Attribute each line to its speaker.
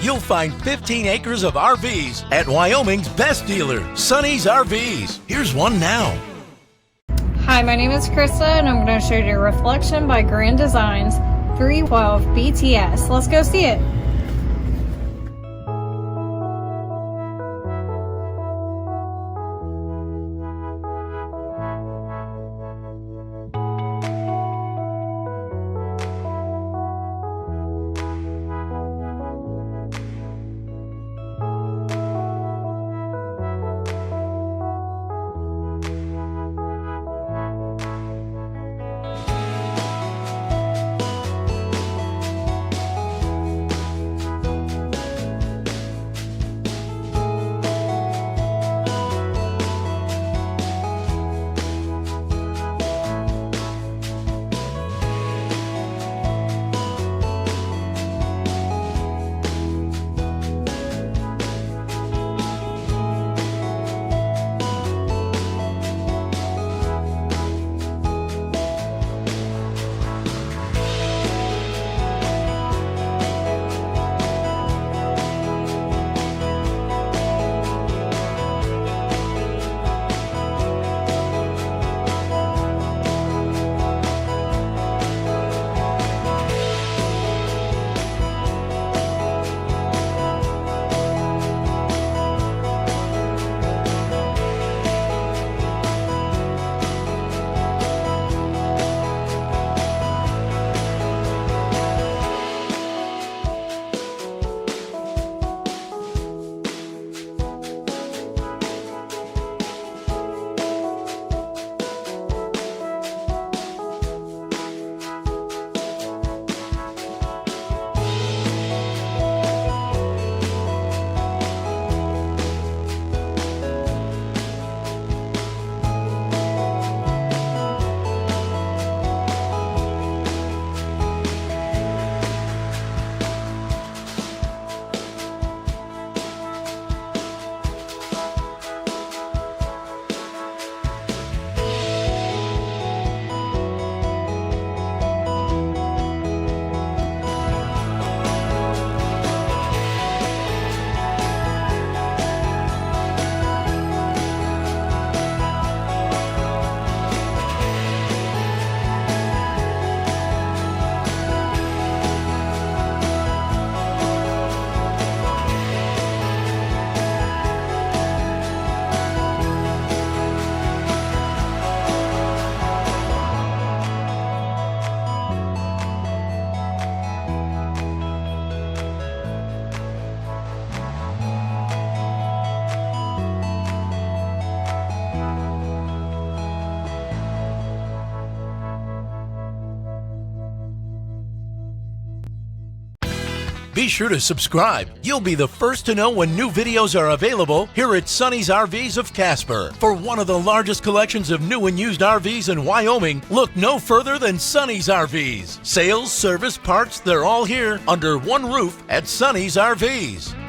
Speaker 1: you'll find 15 acres of RVs at Wyoming's best dealer, Sonny's RVs. Here's one now.
Speaker 2: Hi, my name is Krista, and I'm going to show you a Reflection by Grand Designs 312BTS. Let's go see it.
Speaker 1: Be sure to subscribe. You'll be the first to know when new videos are available here at Sonny's RVs of Casper. For one of the largest collections of new and used RVs in Wyoming, look no further than Sonny's RVs. Sales, service, parts, they're all here under one roof at Sonny's RVs.